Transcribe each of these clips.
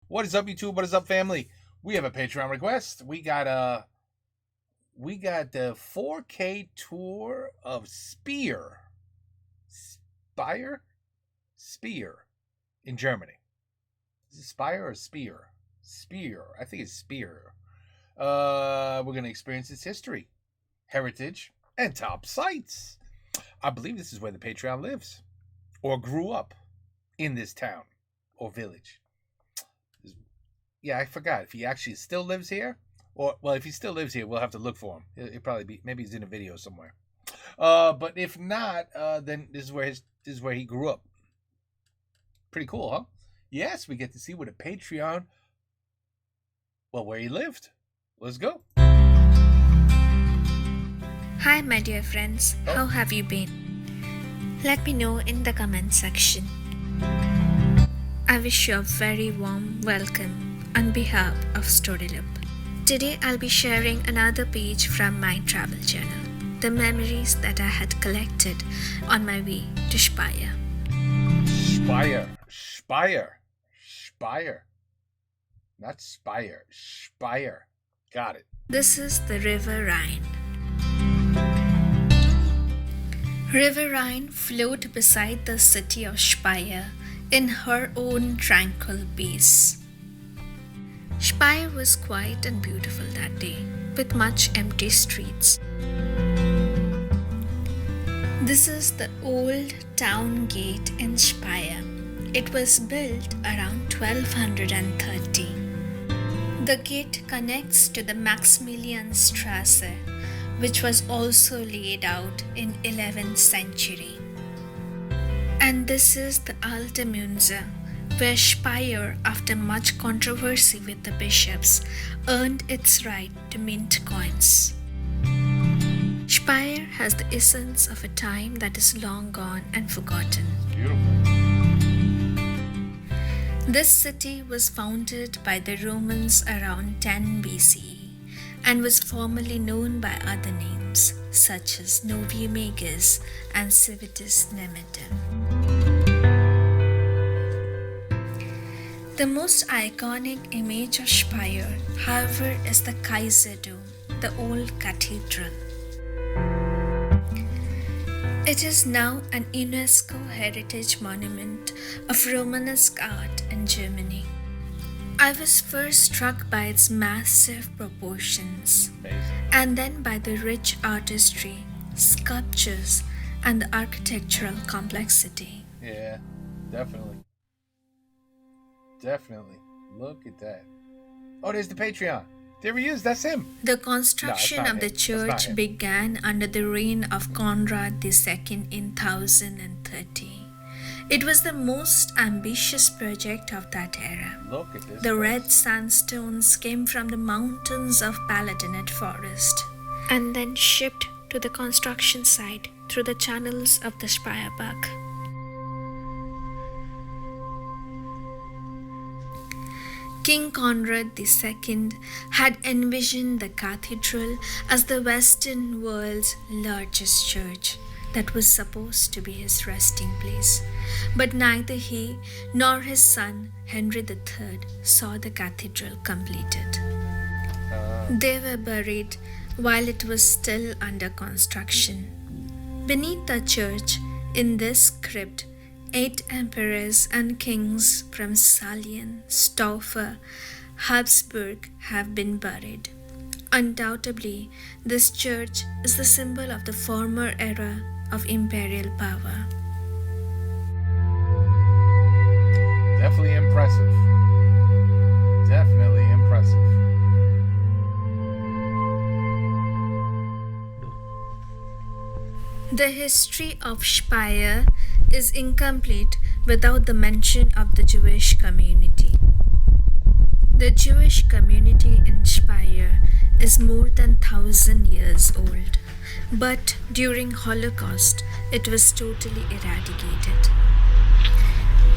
What is up, YouTube? What is up, family? We have a Patreon request. We got the 4K tour of Speyer in Germany. Is it Speyer or Speyer? Speyer. I think it's Speyer. We're gonna experience its history, heritage, and top sites. I believe this is where the Patreon lives, or grew up in this town or village. Yeah, I forgot if he actually still lives here, or well, if he still lives here, we'll have to look for him. It'll probably be, maybe he's in a video somewhere. But if not, then this is where he grew up. Pretty cool, huh? Yes, we get to see what a Patreon. Well, where he lived. Let's go. Hi, my dear friends. How have you been? Let me know in the comment section. I wish you a very warm welcome on behalf of Storyloop. Today I'll be sharing another page from my travel journal, the memories that I had collected on my way to Speyer. Speyer. Not Speyer. Speyer. Got it. This is the River Rhine. River Rhine flowed beside the city of Speyer in her own tranquil peace. Speyer was quiet and beautiful that day, with much empty streets. This is the old town gate in Speyer. It was built around 1230. The gate connects to the Maximilianstrasse, which was also laid out in 11th century. And this is the Alte Münze, where Speyer, after much controversy with the bishops, earned its right to mint coins. Speyer has the essence of a time that is long gone and forgotten. Beautiful. This city was founded by the Romans around 10 BCE and was formerly known by other names such as Novi Megas and Civitas Nemetem. The most iconic image of Speyer, however, is the Kaiserdom, the old cathedral. It is now an UNESCO Heritage Monument of Romanesque art in Germany. I was first struck by its massive proportions, and then by the rich artistry, sculptures, and the architectural complexity. Yeah, definitely. Definitely. Look at that. Oh, there's the Patreon. There he is. That's him. The construction of the church began under the reign of Conrad II in 1030. It was the most ambitious project of that era. Look at this. The red sandstones came from the mountains of Palatinate Forest and then shipped to the construction site through the channels of the Speyerbach. King Conrad II had envisioned the cathedral as the Western world's largest church that was supposed to be his resting place. But neither he nor his son Henry III saw the cathedral completed. They were buried while it was still under construction. Beneath the church, in this crypt, 8 emperors and kings from Salian, Staufer, Habsburg have been buried. Undoubtedly, this church is the symbol of the former era of imperial power. Definitely impressive. Definitely impressive. The history of Speyer is incomplete without the mention of the Jewish community. The Jewish community in Speyer is more than 1,000 years old, but during Holocaust it was totally eradicated.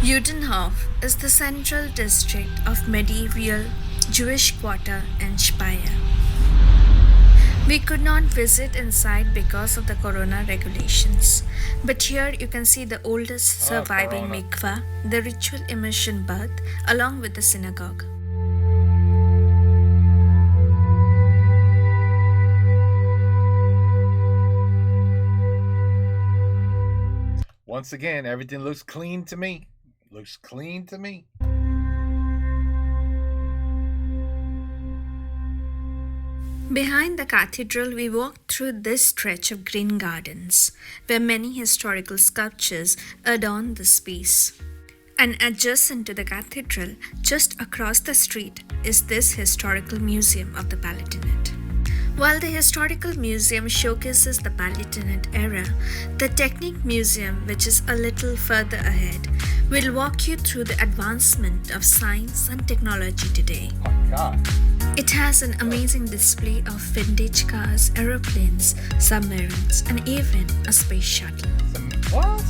Judenhof is the central district of medieval Jewish quarter in Speyer. We could not visit inside because of the corona regulations. But here you can see the oldest surviving Corona. mikvah, the ritual immersion bath, along with the synagogue. Once again, everything looks clean to me. Looks clean to me. Behind the cathedral, we walked through this stretch of green gardens, where many historical sculptures adorn the space. And adjacent to the cathedral, just across the street, is this historical museum of the Palatinate. While the historical museum showcases the Palatinate era, the Technic Museum, which is a little further ahead, will walk you through the advancement of science and technology today. Oh my God. It has an amazing display of vintage cars, aeroplanes, submarines, and even a space shuttle. What?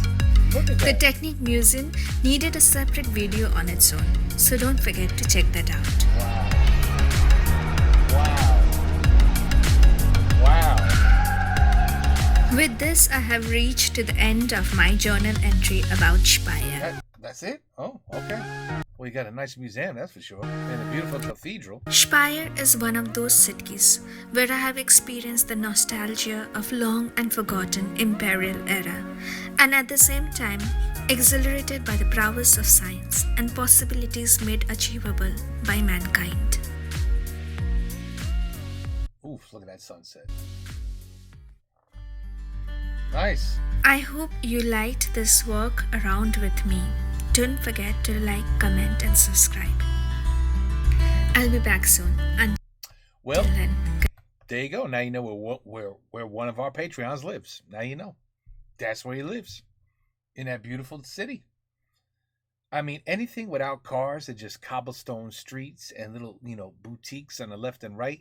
Look at The that. Technic Museum needed a separate video on its own, so don't forget to check that out. Wow. With this, I have reached to the end of my journal entry about Speyer. That's it? Oh, okay. Well, you got a nice museum, that's for sure. And a beautiful cathedral. Speyer is one of those cities where I have experienced the nostalgia of long and forgotten imperial era, and at the same time, exhilarated by the prowess of science and possibilities made achievable by mankind. Oof, look at that sunset. Nice. I hope you liked this walk around with me. Don't forget to like, comment, and subscribe. I'll be back soon. Until Well, then, there you go. Now you know where one of our Patreons lives. Now you know. That's where he lives. In that beautiful city. I mean, anything without cars and just cobblestone streets and little, boutiques on the left and right,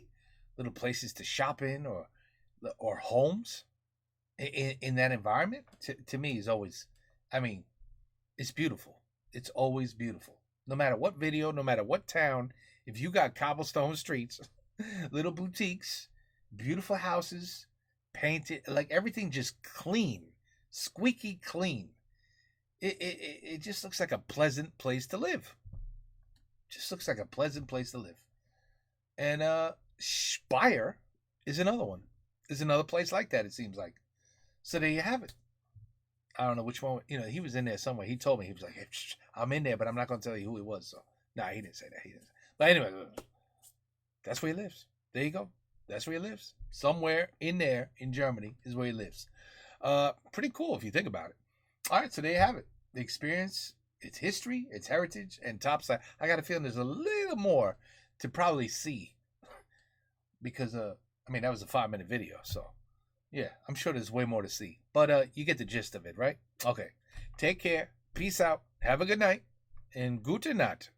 little places to shop in or homes in that environment, to me is always, I mean, it's beautiful. It's always beautiful. No matter what video, no matter what town, if you got cobblestone streets, little boutiques, beautiful houses, painted, like everything just clean, squeaky clean. It just looks like a pleasant place to live. Just looks like a pleasant place to live. And Speyer is another one. Is another place like that, it seems like. So there you have it. I don't know which one. He was in there somewhere. He told me, he was like, hey, I'm in there, but I'm not going to tell you who it was. So, nah, he didn't say that. He didn't. But anyway, that's where he lives. There you go. That's where he lives. Somewhere in there in Germany is where he lives. Pretty cool if you think about it. All right, so there you have it. The experience, its history, its heritage, and topside. I got a feeling there's a little more to probably see because, that was a 5-minute video. So, yeah, I'm sure there's way more to see. But you get the gist of it, right? Okay. Take care. Peace out. Have a good night. And gute Nacht.